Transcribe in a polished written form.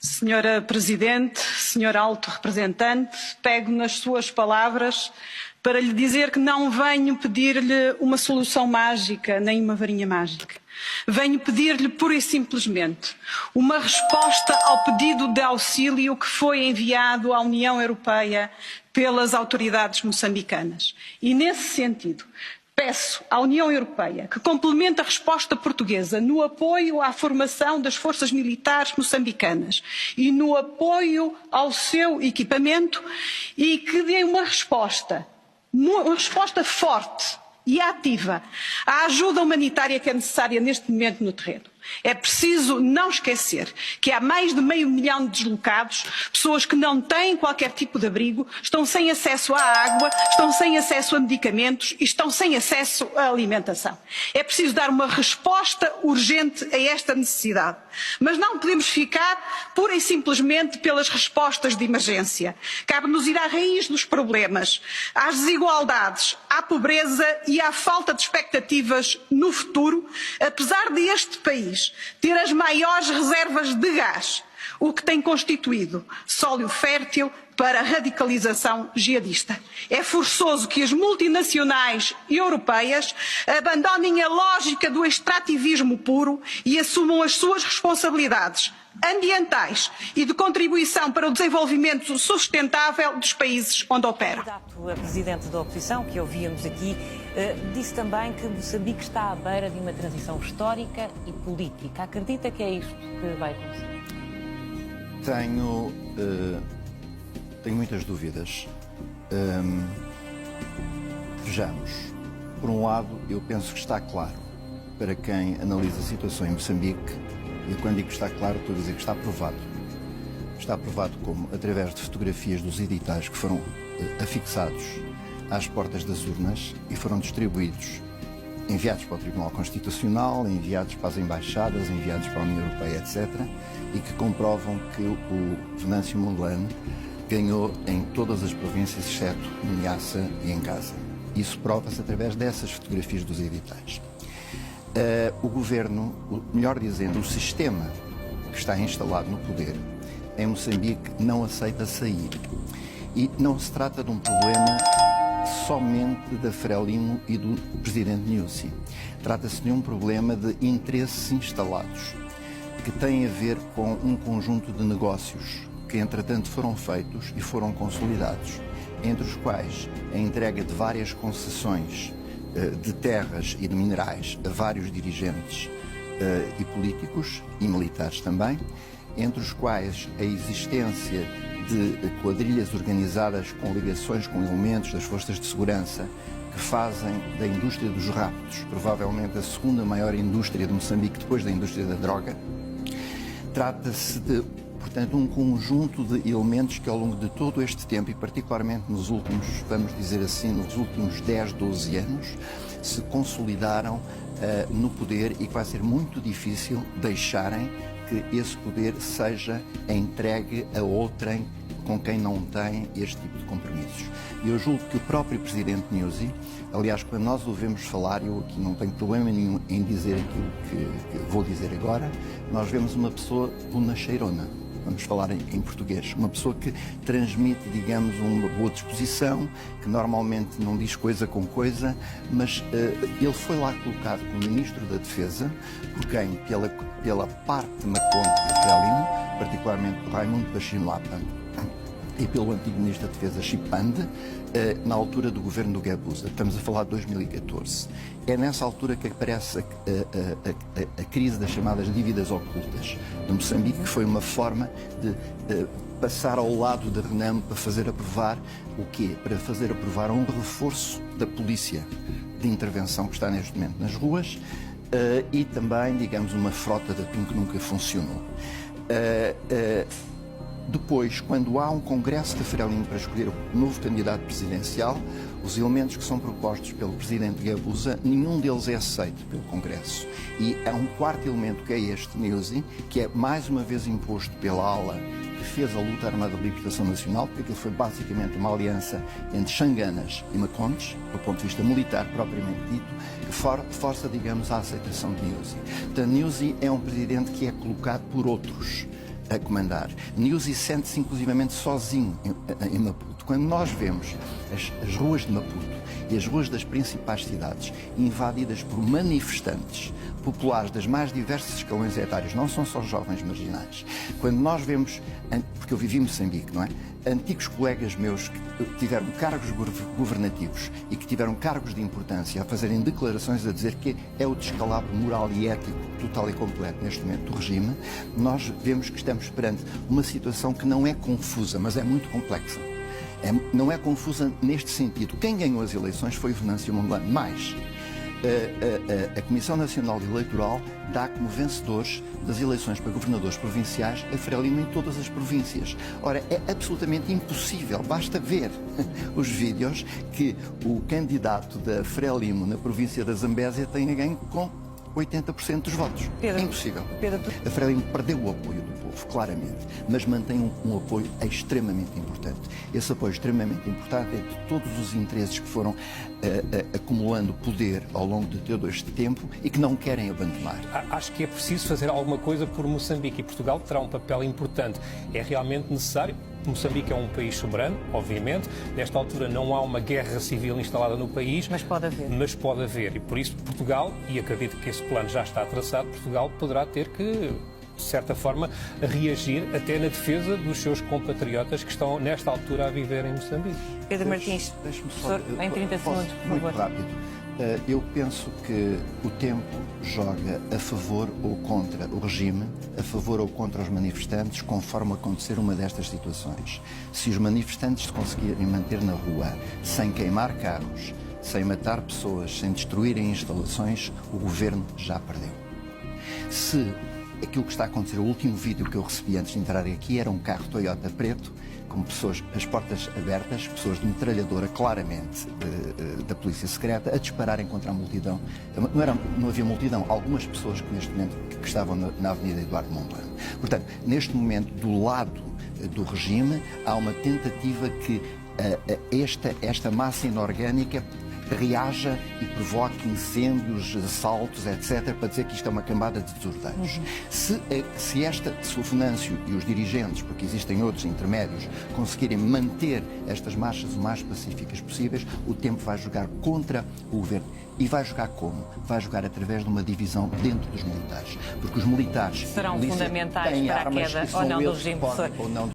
Senhora Presidente, Senhor Alto Representante, pego nas suas palavras para lhe dizer que não venho pedir-lhe uma solução mágica nem uma varinha mágica. Venho pedir-lhe pura e simplesmente uma resposta ao pedido de auxílio que foi enviado à União Europeia pelas autoridades moçambicanas. E nesse sentido, peço à União Europeia que complemente a resposta portuguesa no apoio à formação das forças militares moçambicanas e no apoio ao seu equipamento e que dê uma resposta forte e ativa à ajuda humanitária que é necessária neste momento no terreno. É preciso não esquecer que há mais de meio milhão de deslocados, pessoas que não têm qualquer tipo de abrigo, estão sem acesso à água, estão sem acesso a medicamentos e estão sem acesso à alimentação. É preciso dar uma resposta urgente a esta necessidade. Mas não podemos ficar pura e simplesmente pelas respostas de emergência. Cabe-nos ir à raiz dos problemas, às desigualdades, à pobreza e à falta de expectativas no futuro, apesar de este país ter as maiores reservas de gás, o que tem constituído solo fértil para a radicalização jihadista. É forçoso que as multinacionais europeias abandonem a lógica do extrativismo puro e assumam as suas responsabilidades ambientais e de contribuição para o desenvolvimento sustentável dos países onde operam. A Presidente da Oposição, que ouvíamos aqui, disse também que Moçambique está à beira de uma transição histórica e política. Acredita que é isto que vai acontecer? Tenho muitas dúvidas. Vejamos. Por um lado, eu penso que está claro para quem analisa a situação em Moçambique, e quando digo que está claro, estou a dizer que está provado. Está provado como, através de fotografias dos editais que foram afixados às portas das urnas e foram distribuídos, enviados para o Tribunal Constitucional, enviados para as embaixadas, enviados para a União Europeia, etc., e que comprovam que o Venâncio Mondlane ganhou em todas as províncias, exceto em Niassa e em Gaza. Isso prova-se através dessas fotografias dos editais. O governo, melhor dizendo, o sistema que está instalado no poder em Moçambique não aceita sair. E não se trata de um problema somente da Frelimo e do presidente Nyusi. Trata-se de um problema de interesses instalados, que tem a ver com um conjunto de negócios que, entretanto, foram feitos e foram consolidados, entre os quais a entrega de várias concessões de terras e de minerais a vários dirigentes e políticos e militares também, entre os quais a existência de quadrilhas organizadas com ligações com elementos das forças de segurança que fazem da indústria dos raptos provavelmente a segunda maior indústria de Moçambique depois da indústria da droga. Trata-se de, portanto, um conjunto de elementos que ao longo de todo este tempo, e particularmente nos últimos, vamos dizer assim, nos últimos 10, 12 anos, se consolidaram no poder e que vai ser muito difícil deixarem que esse poder seja entregue a outrem com quem não tem este tipo de compromissos. E eu julgo que o próprio Presidente Nyusi, aliás, quando nós ouvimos falar, eu aqui não tenho problema nenhum em dizer aquilo que vou dizer agora, nós vemos uma pessoa bonacheirona, vamos falar em português, uma pessoa que transmite, digamos, uma boa disposição, que normalmente não diz coisa com coisa, mas ele foi lá colocado como Ministro da Defesa, por quem? Pela parte maconte de Frelimo, particularmente por Raimundo Pacheco Lapa, e pelo antigo Ministro da Defesa Chipande, na altura do governo do Guebuza. Estamos a falar de 2014. É nessa altura que aparece a crise das chamadas dívidas ocultas de Moçambique, que foi uma forma de passar ao lado da Renamo para fazer aprovar o quê? Para fazer aprovar um reforço da polícia de intervenção que está neste momento nas ruas e também, digamos, uma frota de atum que nunca funcionou. Depois, quando há um congresso de Frelimo para escolher o novo candidato presidencial, os elementos que são propostos pelo presidente Guebuza, nenhum deles é aceito pelo Congresso. E há um quarto elemento que é este, Nyusi, que é mais uma vez imposto pela ala que fez a luta armada de libertação nacional, porque aquilo foi basicamente uma aliança entre Xanganas e Macontes, do ponto de vista militar propriamente dito, que força, digamos, a aceitação de Nyusi. Portanto, Nyusi é um presidente que é colocado por outros. a comandar. Nyusi sente-se inclusivamente sozinho em Maputo. Quando nós vemos as ruas de Maputo e as ruas das principais cidades invadidas por manifestantes populares das mais diversos escalões etários, não são só jovens marginais. Quando nós vemos, porque eu vivi em Moçambique, não é? Antigos colegas meus que tiveram cargos governativos e que tiveram cargos de importância a fazerem declarações a dizer que é o descalabro moral e ético total e completo neste momento do regime, nós vemos que estamos perante uma situação que não é confusa, mas é muito complexa. Não é confusa neste sentido. Quem ganhou as eleições foi o Venâncio Mondlane, mas a Comissão Nacional Eleitoral dá como vencedores das eleições para governadores provinciais a Frelimo em todas as províncias. Ora, é absolutamente impossível, basta ver os vídeos que o candidato da Frelimo na província da Zambésia tenha ganho com 80% dos votos. Pedro, é impossível. Pedro, A Frelimo perdeu o apoio do povo, claramente, mas mantém um apoio extremamente importante. Esse apoio extremamente importante é de todos os interesses que foram acumulando poder ao longo de todo este tempo e que não querem abandonar. Acho que é preciso fazer alguma coisa por Moçambique e Portugal terá um papel importante. É realmente necessário. Moçambique é um país soberano, obviamente. Nesta altura não há uma guerra civil instalada no país. Mas pode haver. Mas pode haver. E por isso Portugal, e acredito que esse plano já está traçado, Portugal poderá ter que, de certa forma, reagir até na defesa dos seus compatriotas que estão, nesta altura, a viver em Moçambique. Pedro Martins, Deixe-me só, professor, em 30 segundos, por muito favor. rápido. Eu penso que o tempo joga a favor ou contra o regime, a favor ou contra os manifestantes, conforme acontecer uma destas situações. Se os manifestantes se conseguirem manter na rua sem queimar carros, sem matar pessoas, sem destruírem instalações, o governo já perdeu. Se aquilo que está a acontecer, o último vídeo que eu recebi antes de entrar aqui era um carro Toyota preto, com pessoas, as portas abertas, pessoas de metralhadora, claramente, da Polícia Secreta, a dispararem contra a multidão. Não havia multidão, algumas pessoas que neste momento que estavam na Avenida Eduardo Mondlane. Portanto, neste momento, do lado do regime, há uma tentativa que esta massa inorgânica reaja e provoque incêndios, assaltos, etc., para dizer que isto é uma cambada de desordeiros. Se o Venâncio e os dirigentes, porque existem outros intermédios, conseguirem manter estas marchas o mais pacíficas possíveis, o tempo vai jogar contra o governo. E vai jogar como? Vai jogar através de uma divisão dentro dos militares. Porque os militares serão fundamentais têm para a armas queda que ou são não do eles que regime, podem professor. ou não